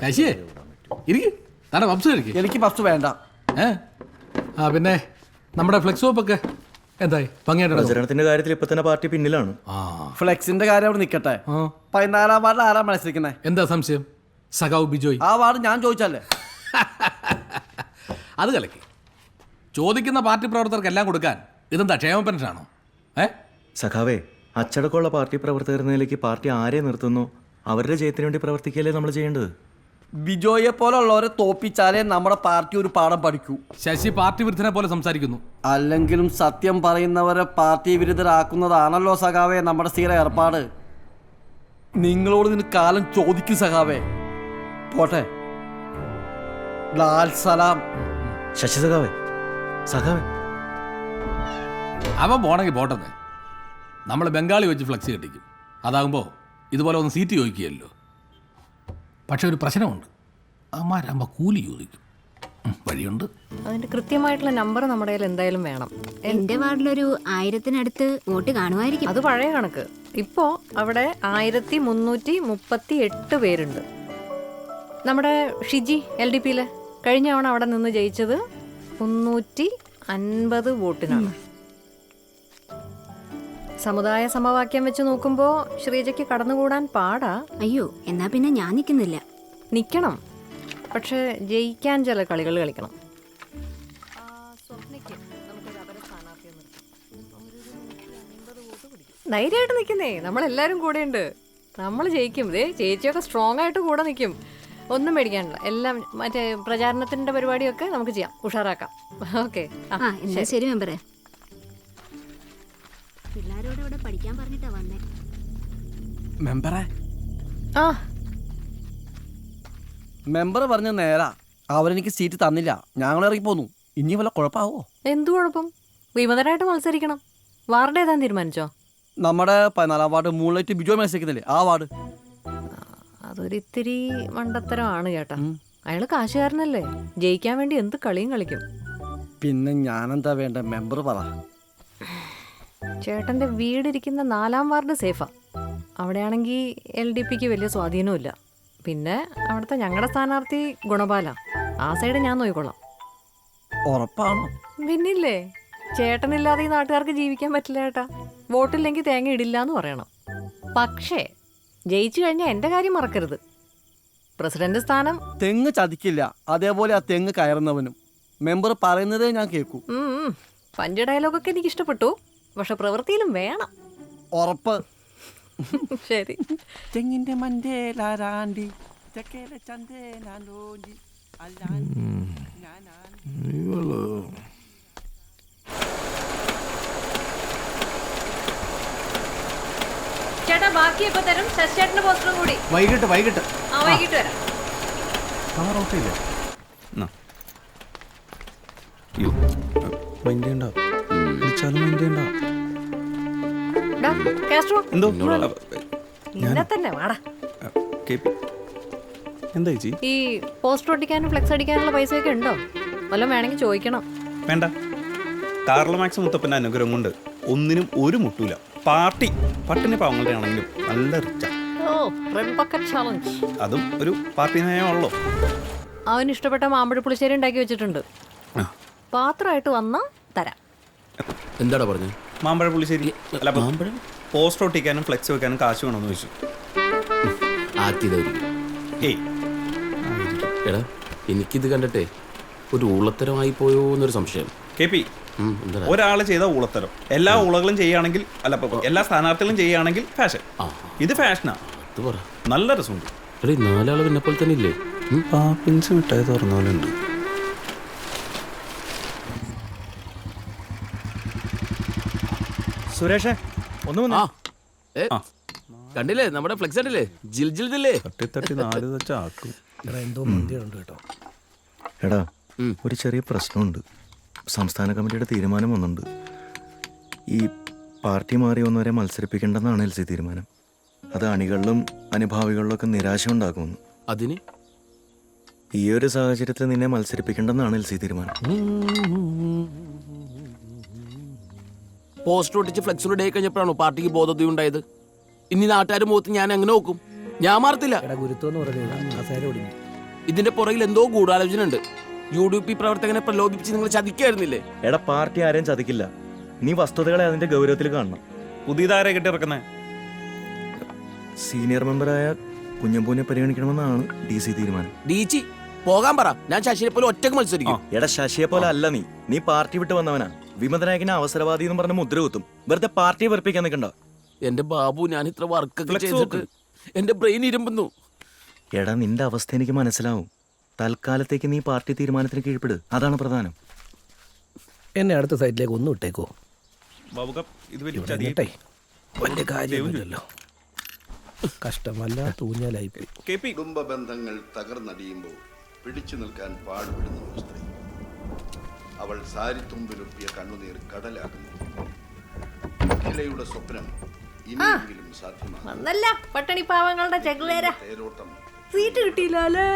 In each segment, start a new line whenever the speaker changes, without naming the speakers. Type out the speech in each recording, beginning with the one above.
ശശിയേ ഇരിക്കും താനെ പപ്സ് കഴിക്കും.
എനിക്ക് പപ്സ് വേണ്ട.
ആ പിന്നെ നമ്മുടെ ഫ്ലെക്സ് ഓപ്പൊക്കെ എന്തായി? ഭംഗിയായിട്ട്
പ്രചരണത്തിന്റെ കാര്യത്തിൽ ഇപ്പൊ തന്നെ പാർട്ടി പിന്നിലാണ്.
ഫ്ലെക്സിന്റെ കാര്യം അവിടെ നിൽക്കട്ടെ. 14-ാം വാർഡിൽ ആരാ മത്സരിക്കുന്നത്?
എന്താ സംശയം? സഖാവ് ബിജോയ്.
ആ വാർഡ് ഞാൻ ചോദിച്ചല്ലേ.
അത് കലക്കി. ചോദിക്കുന്ന പാർട്ടി പ്രവർത്തകർക്ക് എല്ലാം കൊടുക്കാൻ ഇതെന്താ ക്ഷേമ പെൻഷനാണോ?
സഖാവേ, അച്ചടക്കമുള്ള പാർട്ടി പ്രവർത്തകർ നിലയ്ക്ക് പാർട്ടി ആരെ നിർത്തുന്നു അവരുടെ ജയത്തിന് വേണ്ടി പ്രവർത്തിക്കുകയല്ലേ നമ്മൾ ചെയ്യേണ്ടത്.
ബിജോയെ പോലുള്ളവരെ തോപ്പിച്ചാലേ നമ്മുടെ പാർട്ടി ഒരു പാഠം പഠിക്കൂ.
ശശി പാർട്ടി വിരുദ്ധനെ പോലെ സംസാരിക്കുന്നു.
അല്ലെങ്കിലും സത്യം പറയുന്നവരെ പാർട്ടി വിരുദ്ധരാക്കുന്നതാണല്ലോ സഖാവേ നമ്മുടെ സ്ഥിര ഏർപ്പാട്. നിങ്ങളോട് ഇതിന് കാലം ചോദിക്കും സഖാവേ. പോട്ടെ. ലാൽ സലാം.
ശശി സഖാവേ, സഖാവേ
അവൻ പോണെങ്കിൽ പോട്ടെന്ന്. നമ്മൾ ബംഗാളി വെച്ച് ഫ്ലക്സ് കെട്ടിക്കും. അതാകുമ്പോൾ ഇതുപോലെ ഒന്ന് സീറ്റ് ചോദിക്കുകയല്ലോ. പക്ഷെ ഒരു പ്രശ്നമുണ്ട്, അവന്മാരാകുമ്പോൾ കൂലി ചോദിക്കും. വഴിയുണ്ട്.
അതിന്റെ കൃത്യമായിട്ടുള്ള നമ്പർ നമ്മുടെ കയ്യിൽ എന്തായാലും വേണം.
എന്റെ വാർഡിലൊരു 1000-നടുത്ത് വോട്ട് കാണുമായിരിക്കും.
അത് പഴയ കണക്ക്. ഇപ്പോ അവിടെ 1338 പേരുണ്ട്. നമ്മുടെ ഷിജി LDPയിലെ കഴിഞ്ഞ തവണ അവിടെ നിന്ന് ജയിച്ചത് 350 വോട്ടിനാണ്. സമുദായ സമവാക്യം വെച്ച് നോക്കുമ്പോ ശ്രീജയ്ക്ക് കടന്നുകൂടാൻ പാടാ.
അയ്യോ, എന്നാ പിന്നെ ഞാൻ നിൽക്കുന്നില്ല.
നിക്കണം, പക്ഷെ ജയിക്കാൻ ചില കളികൾ കളിക്കണം. ധൈര്യമായിട്ട് നിൽക്കുന്നേ, നമ്മളെല്ലാരും കൂടെ ഉണ്ട്. നമ്മൾ ജയിക്കും. ചേച്ചിയൊക്കെ സ്ട്രോങ് ആയിട്ട് കൂടെ നിൽക്കും. ഒന്നും പേടിക്കാനില്ല. എല്ലാം മറ്റേ പ്രചാരണത്തിന്റെ പരിപാടിയൊക്കെ നമുക്ക് ചെയ്യാം, ഉഷാറാക്കാം. ഓക്കെ.
എന്നാ ശരി മെമ്പറേ. പിള്ളേരോട് ഇവിടെ പഠിക്കാൻ പറഞ്ഞിട്ടാ വന്നേ.
മെമ്പറെ,
ആ
മെമ്പർ പറഞ്ഞ നേരാ. അവരെനിക്ക് സീറ്റ് തന്നില്ല, ഞങ്ങൾ ഇറങ്ങി പോന്നു. ഇനി വല്ല കുഴപ്പമാവോ?
എന്തു കുഴപ്പം? വിമതരായിട്ട് മത്സരിക്കണം. വാർഡ് ഏതാൻ തീരുമാനിച്ചോ?
നമ്മുടെ 14-ാം വാർഡ് മൂൺലൈറ്റ് ബിജോയ് മത്സരിക്കുന്നില്ലേ, ആ വാർഡ്.
അതൊരിത്തിരി മണ്ടത്തരമാണ് ചേട്ടാ. അയാള് കാശുകാരനല്ലേ, ജയിക്കാൻ വേണ്ടി എന്ത് കളിയും കളിക്കും.
പിന്നെ ഞാനെന്താ വേണ്ട? മെമ്പർ പറ.
ചേട്ടന്റെ വീടിരിക്കുന്ന 4-ാം വാർഡ് സേഫാ. അവിടെയാണെങ്കിൽ LDPക്ക് വലിയ സ്വാധീനമില്ല. പിന്നെ അവിടുത്തെ ഞങ്ങളുടെ സ്ഥാനാർത്ഥി ഗുണപാല. ആ സൈഡ് ഞാൻ നോക്കിക്കൊള്ളാം.
ഉറപ്പാണോ?
പിന്നില്ലേ, ചേട്ടനില്ലാതെ ഈ നാട്ടുകാർക്ക് ജീവിക്കാൻ പറ്റില്ല ചേട്ടാ. വോട്ടില്ലെങ്കിൽ തേങ്ങ ഇടില്ല എന്ന് പറയണം. പക്ഷേ ജയിച്ചു കഴിഞ്ഞാൽ എൻ്റെ കാര്യം മറക്കരുത്. പ്രസിഡന്റ് സ്ഥാനം
തെങ്ങ് ചതിക്കില്ല, അതേപോലെ ആ തെങ്ങ് കയറുന്നവനും. മെമ്പർ പറയുന്നതേ ഞാൻ കേൾക്കൂ.
പഞ്ച് ഡയലോഗൊക്കെ എനിക്ക് ഇഷ്ടപ്പെട്ടു, പക്ഷെ പ്രവൃത്തിയിലും വേണം.
ഉറപ്പ്.
ശരി.
തെങ്ങിന്റെ മണ്ടേലാരാണ്ടി തെക്കേലെ ചന്തേലാലോണ്ടി അല്ലാണ്ടി ഞാനാണ്ടി.
ചേട്ടാ ബാക്കി എപ്പോ തരും? ശശിചേട്ടന്റെ പോസ്റ്ററും കൂടി.
വൈകിട്ട്
വൈകിട്ട് വരാം. ഈ പോസ്റ്റർ ഒട്ടിക്കാനും ഫ്ലെക്സ് അടിക്കാനുള്ള പൈസയൊക്കെ ഉണ്ടോ? വല്ലതും വേണമെങ്കിൽ ചോദിക്കണം.
വേണ്ട. കാർലോ മാക്സ് മുത്തപ്പന്റെ അനുഗ്രഹം കൊണ്ട് ഒന്നിനും ഒരു മുട്ടൂല. പാർട്ടി പട്ടിണി പാവങ്ങളുടെ ആണെങ്കിലും നല്ല റിച്ചാ. അതും ഒരു പാർട്ടി നയമാണല്ലോ.
അവന് ഇഷ്ടപ്പെട്ട മാമ്പഴ പുളിശ്ശേരി ഉണ്ടാക്കി വെച്ചിട്ടുണ്ട്. പാത്രമായിട്ട് വന്നാ തരാം.
എന്താടാ പറഞ്ഞു?
മാമ്പഴ പുളിശ്ശേരി. അല്ല, പോസ്റ്റർ ഒട്ടിക്കാനും ഫ്ലെക്സ് വെക്കാനും കാശ് വേണമെന്ന് ചോദിച്ചു.
ഏയ് എടാ, എനിക്കിത് കണ്ടിട്ടേ ഒരു ഊളത്തരമായി പോയോ എന്നൊരു സംശയം.
KP, ഒരാള് ചെയ്ത ഊളത്തരം എല്ലാ ഊളകളും ചെയ്യുകയാണെങ്കിൽ, അല്ല എല്ലാ സ്ഥാനാർത്ഥികളും ചെയ്യുകയാണെങ്കിൽ ഫാഷൻ. ഇത് ഫാഷനാ. നല്ല രസമുണ്ട്.
4 ആള് നിന്നെപ്പോലെ തന്നെ ഇല്ലേ?
പാപ്പിൻസ് മിഠായി തുറന്ന പോലെ ഉണ്ട്.
സുരേഷേ, ഒന്ന്
കണ്ടില്ലേ നമ്മുടെ ഫ്ലെക്സ് കണ്ടില്ലേ? ജിൽ ജിൽ ജില്ലേ.
തട്ടി 4 ചാക്കും.
എന്തോ മന്ദിയുണ്ട് കേട്ടോ.
എടാ, ഒരു ചെറിയ പ്രശ്നമുണ്ട്. സംസ്ഥാന കമ്മിറ്റിയുടെ തീരുമാനം വന്നിട്ടുണ്ട്. ഈ പാർട്ടി മാറി വന്നവരെ മത്സരിപ്പിക്കേണ്ടെന്നാണ് LC തീരുമാനം. അത് അണികളിലും അനുഭാവികളിലൊക്കെ നിരാശ ഉണ്ടാക്കുമെന്ന്.
അതിന്
ഈ ഒരു സാഹചര്യത്തിൽ നിന്നെ മത്സരിപ്പിക്കേണ്ടെന്നാണ് LC തീരുമാനം.
പോസ്റ്റർ ഒട്ടിച്ച് ഫ്ലെക്സിലൂടെ കഴിഞ്ഞപ്പോഴാണോ പാർട്ടിക്ക് ബോധോദയം ഉണ്ടായത്? ഇനി നാട്ടുകാർ മുഖത്ത് ഞാൻ എങ്ങനെ നോക്കും? ഞാൻ മാറത്തില്ല.
ഗുരുത്വം എന്ന് പറയുന്നത്
ഇതിന്റെ പുറകിൽ എന്തോ ഗൂഢാലോചന ഉണ്ട്. UDP പ്രവർത്തകനെ പ്രലോഭിപ്പിച്ച് നിങ്ങൾ ചതിക്കായിരുന്നില്ലേ?
എടാ പാർട്ടി ആരെയും ചതിക്കില്ല. നീ വസ്തുതകളെ അതിന്റെ ഗൗരവത്തിൽ കാണണം.
പുതിയതാരെ കെട്ടിറക്കുന്നത്?
സീനിയർ മെമ്പറായ കുഞ്ഞമ്പൂനെ പരിഗണിക്കണമെന്നാണ് DC തീരുമാനം.
DG പോകാൻ പറ. ഞാൻ ശശിയെ പോലെ ഒറ്റക്ക് മത്സരിക്കും.
എടാ ശശിയെ പോലെ അല്ല നീ പാർട്ടി വിട്ട് വന്നവനാ. വിമതനായകനെ അവസരവാദി എന്ന് പറഞ്ഞ് മുദ്ര കുത്തും. വെറുതെ പാർട്ടിയെ വെറുപ്പിക്കാൻ നിൽക്കണ്ട.
എന്റെ ബാബു, ഞാൻ ഇത്ര വർക്കൊക്കെ ചെയ്തിട്ട് എന്റെ ബ്രെയിൻ ഇരുമ്പുന്നു.
എടാ നിന്റെ അവസ്ഥ എനിക്ക് മനസ്സിലാവും. തൽക്കാലത്തേക്ക് നീ പാർട്ടി തീരുമാനത്തിന് കീഴ്പ്പെട്. അതാണ് പ്രധാനം.
എന്നെ അടുത്ത സൈറ്റിലേക്ക് ഒന്നും ഇട്ടേക്കോ.
ബാബുക്ക, ഇത് വലിയ
ഇവിടെ
ചതി.
നിന്നിട്ടേ വലിയ കാര്യമൊന്നുമില്ലല്ലോ. കഷ്ടമല്ല തൂഞ്ഞാലായിപ്പോയി.
KP,
കുടുംബ ബന്ധങ്ങൾ തകർന്നടിയുമ്പോൾ പിടിച്ചു നിൽക്കാൻ പാടുപെടുന്ന ഒരു സ്ത്രീ. അവൾ സാരിത്തുമ്പിലൊപ്പിയ കണ്ണുനീർ കടലാകുന്നു. അഖിലയുടെ സ്വപ്നം ഇനിയെങ്കിലും സാധ്യമാണ്.
ഒന്നല്ല പട്ടണി പാവങ്ങളുടെ ചെകുവേര
തേരോട്ടം
സീറ്റ് കിട്ടിയില്ലേ?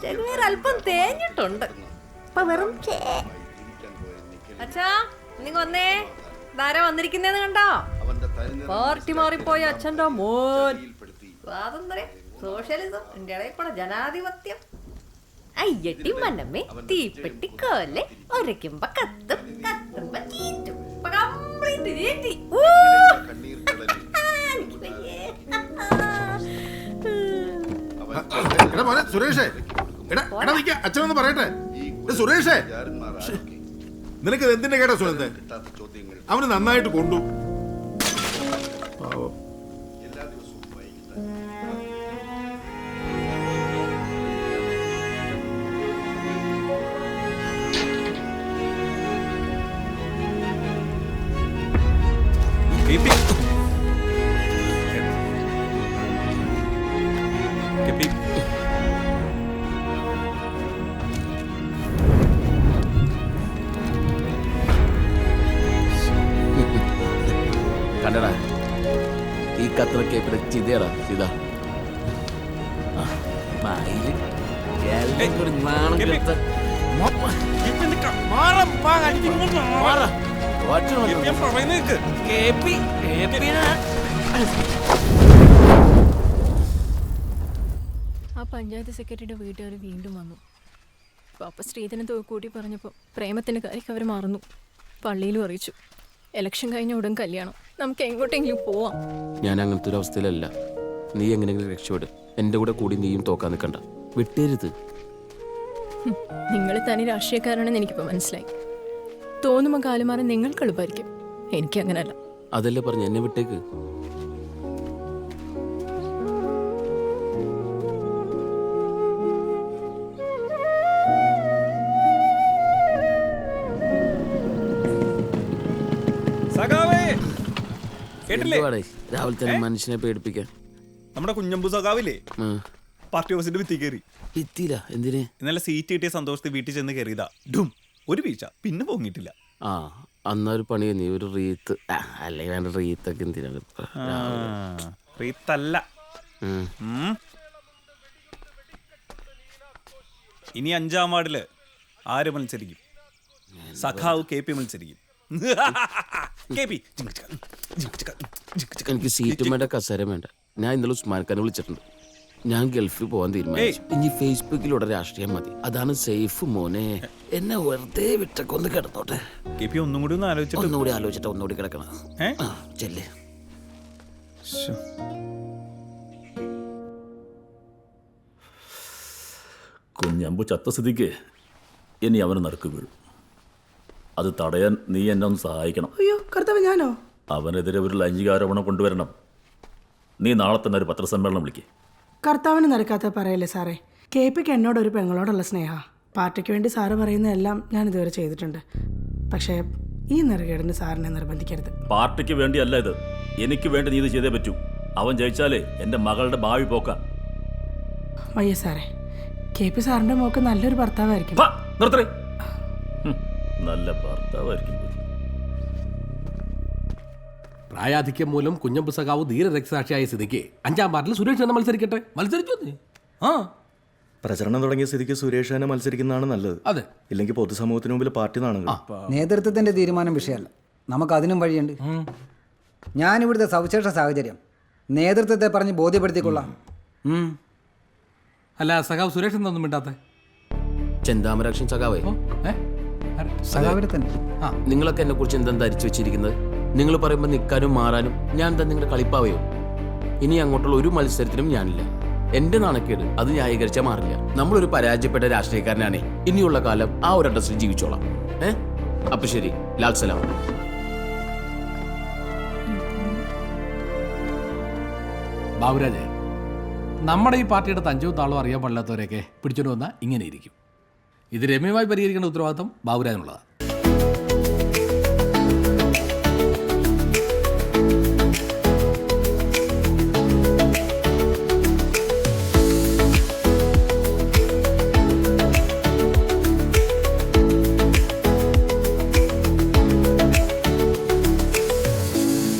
ചെകുവേര അല്പം തേഞ്ഞിട്ടുണ്ട്. ഇപ്പൊ വെറും
ജീവിക്കാൻ പോയ നിഖിൽ
അച്ഛാ നിങ്ങൾ വന്നേ. ധാര വന്നിരിക്കുന്നേന്ന് കണ്ടോ?
അവന്റെ തനിനിറം
പാർട്ടി മാറിപ്പോയ അച്ഛൻ്റെ മോൻ.
പ്പെടുത്തി
സ്വാതന്ത്ര്യം, സോഷ്യലിസം, ഇന്ത്യയുടെ കൂടെ ജനാധിപത്യം. അയ്യട്ടി മനമ്മേ തീപ്പെട്ടിക്കോലെ ഒരയ്ക്കുമ്പോ കത്തും, കത്തുമ്പോ ചീറ്റും. ഇപ്പൊ complete ചീറ്റി. ഊ!
കണ്ണീർ കടലിൽ
എനിക്ക് വയ്യേ.
എടാ മോനെ സുരേഷേ, എടാ നിക്ക അച്ഛനൊന്ന് പറയട്ടെ. സുരേഷേ,
ജാരന്മാരാക്കി
നിനക്ക് എന്തിന്റെ കേട്ടാ സുരേന്ദ്രൻ?
കിട്ടാത്ത ചോദ്യങ്ങൾ
അവന് നന്നായിട്ട് കൊണ്ടു.
എല്ലാ ദിവസവും വൈകിട്ട്
KP. KP.
കണ്ടടാ, ഈ കത്രൊക്കെ ഇവിടെ ചിതയടാ ഇതാ.
ആ പഞ്ചായത്ത് സെക്രട്ടറിയുടെ വീട്ടുകാർ വീണ്ടും വന്നു. പാപ്പ സ്ത്രീധനം കൂട്ടി പറഞ്ഞപ്പോൾ പ്രേമത്തിൻ്റെ കാര്യം അവർ മറന്നു. പള്ളിയിലും അറിയിച്ചു. ഇലക്ഷൻ കഴിഞ്ഞ ഉടൻ കല്യാണം. നമുക്ക് എങ്ങോട്ടെങ്കിലും പോവാം.
ഞാൻ അങ്ങനത്തെ ഒരു അവസ്ഥയിലല്ല. നീ എങ്ങനെയെങ്കിലും രക്ഷപ്പെട്. എൻ്റെ കൂടെ കൂടി നീയും തോക്കാൻ നിൽക്കണ്ട. വിട്ടേരുത്.
നിങ്ങൾ തനി രാഷ്ട്രീയക്കാരാണെന്ന് എനിക്കിപ്പോൾ മനസ്സിലായി. തോന്നുമ്പോൾ കാലുമാറാൻ നിങ്ങൾക്ക് എളുപ്പമായിരിക്കും. എനിക്കങ്ങനല്ല.
അതല്ലേ പറഞ്ഞു, എന്നെ വിട്ടേക്ക്.
സഖാവേ, കേട്ടില്ലേ?
എന്തുവാടേ രാവിലെ തന്നെ മനുഷ്യനെ പേടിപ്പിക്കാൻ?
നമ്മുടെ കുഞ്ഞമ്പു സഖാവില്ലേ, പാർട്ടി ഓഫീസിന്റെ ഭിത്തി കയറി.
എത്തിയില്ല. എന്തിന്?
ഇന്നലെ സീറ്റ് കിട്ടിയ സന്തോഷത്തിൽ വീട്ടിൽ ചെന്ന് കയറിയതാ. ഡും ഒരു വീഴ്ച, പിന്നെ പൊങ്ങിയിട്ടില്ല.
ആ അന്നൊരു പണി നീ ഒരു റീത്ത് അല്ലെങ്കിൽ വേണ്ട റീത്തൊക്കെ എന്തിനാ?
റീത്തല്ല. ഇനി 5-ാം വാർഡില് ആര് മത്സരിക്കും? സഖാവ് KP മത്സരിക്കും.
എനിക്ക് സീറ്റും വേണ്ട, കസേരയും വേണ്ട. ഞാൻ ഇന്നലെ ഉസ്മാൻഖാനെ വിളിച്ചിട്ടുണ്ട്. ഞാൻ ഗൾഫിൽ പോകാൻ തീരുമാനിച്ചു. ഇനി ഫേസ്ബുക്കിലൂടെ രാഷ്ട്രീയം മതി. അതാണ് സേഫ് മോനെ. എന്നെ വെറുതെ വിട്ടൊക്കെ ഒന്ന് കിടന്നോട്ടെ.
KP ഒന്നും കൂടി ഒന്ന്
ആലോചിച്ചിട്ട് ഒന്നുകൂടി കിടക്കണം. ചെല്ലേ.
കുഞ്ഞമ്പു ചത്ത സ്ഥിതിക്ക് ഇനി അവന് നറുക്ക് വീഴും. അത് തടയാൻ നീ എന്നെ ഒന്ന് സഹായിക്കണം.
അയ്യോ കർത്താവ്, ഞാനോ?
അവനെതിരെ ഒരു ലൈംഗികാരോപണം കൊണ്ടുവരണം. നീ നാളെ തന്നെ ഒരു പത്രസമ്മേളനം വിളിക്കേ.
കർത്താവിന് നടക്കാത്ത പറയല്ലേ സാറേ. KPക്ക് എന്നോട് ഒരു പെങ്ങളോടുള്ള സ്നേഹ. പാർട്ടിക്ക് വേണ്ടി സാറ് പറയുന്നതെല്ലാം ഞാൻ ഇതുവരെ ചെയ്തിട്ടുണ്ട്. പക്ഷേ ഈ നെറുകേടിന് സാറിനെ നിർബന്ധിക്കരുത്.
പാർട്ടിക്ക് വേണ്ടിയല്ല ഇത്, എനിക്ക് വേണ്ടി നീ ഇത് ചെയ്തേ പറ്റൂ. അവൻ ജയിച്ചാലേ എൻ്റെ മകളുടെ ഭാവി പോക്കാം.
വയ്യ സാറേ, KP സാറിന്റെ മോക്ക് നല്ലൊരു ഭർത്താവായിരിക്കും.
നിർത്തേ. നല്ല ഭർത്താവായിരിക്കും.
പ്രായാധിക്യം മൂലം കുഞ്ഞമ്പു സഖാവ് ധീര രക്തസാക്ഷിയായ സ്ഥിതിക്ക് 5-ാം വാർഡിൽ സുരേഷ് തന്നെ മത്സരിക്കട്ടെ. മത്സരിച്ചു.
പ്രചരണം തുടങ്ങിയ സ്ഥിതിക്ക് സുരേഷ് തന്നെ മത്സരിക്കുന്നതാണ് നല്ലത്.
അതെ,
ഇല്ലെങ്കിൽ പൊതുസമൂഹത്തിന് മുമ്പിൽ പാർട്ടി നാണങ്ങൾ.
നേതൃത്വത്തിന്റെ തീരുമാനം വിഷയമല്ല, നമുക്ക് അതിനും വഴിയുണ്ട്. ഞാനിവിടുത്തെ സവിശേഷ സാഹചര്യം നേതൃത്വത്തെ പറഞ്ഞ് ബോധ്യപ്പെടുത്തിക്കൊള്ളാം.
അല്ല സഖാവ് സുരേഷ് എന്തൊന്നും മിണ്ടാത്തെ?
ചെന്താമരാക്ഷൻ സഖാവേ,
ഏ? ആര്?
സഖാവിനെ തന്നെ.
നിങ്ങളൊക്കെ എന്നെ കുറിച്ച് എന്താ ധരിച്ചു വെച്ചിരിക്കുന്നത്? നിങ്ങൾ പറയുമ്പോൾ നിൽക്കാനും മാറാനും ഞാൻ എന്താ നിങ്ങളുടെ കളിപ്പാവയോ? ഇനി അങ്ങോട്ടുള്ള ഒരു മത്സരത്തിനും ഞാനില്ല. എന്റെ നാണക്കേട് അത് ന്യായീകരിച്ചാൽ മാറില്ല. നമ്മളൊരു പരാജയപ്പെട്ട രാഷ്ട്രീയക്കാരനാണേ. ഇനിയുള്ള കാലം ആ ഒരു അഡ്രസ്സിൽ ജീവിച്ചോളാം. അപ്പൊ ശരി, ലാൽ സലാം.
ബാബുരാജേ, നമ്മുടെ ഈ പാർട്ടിയുടെ തഞ്ചവും താളവും അറിയാൻ പാടില്ലാത്തവരെയൊക്കെ പിടിച്ചോണ്ട് വന്നാൽ ഇങ്ങനെ ഇരിക്കും. ഇത് രമ്യമായി പരിഹരിക്കേണ്ട ഉത്തരവാദിത്വം ബാബുരാജിനുള്ളതാണ്.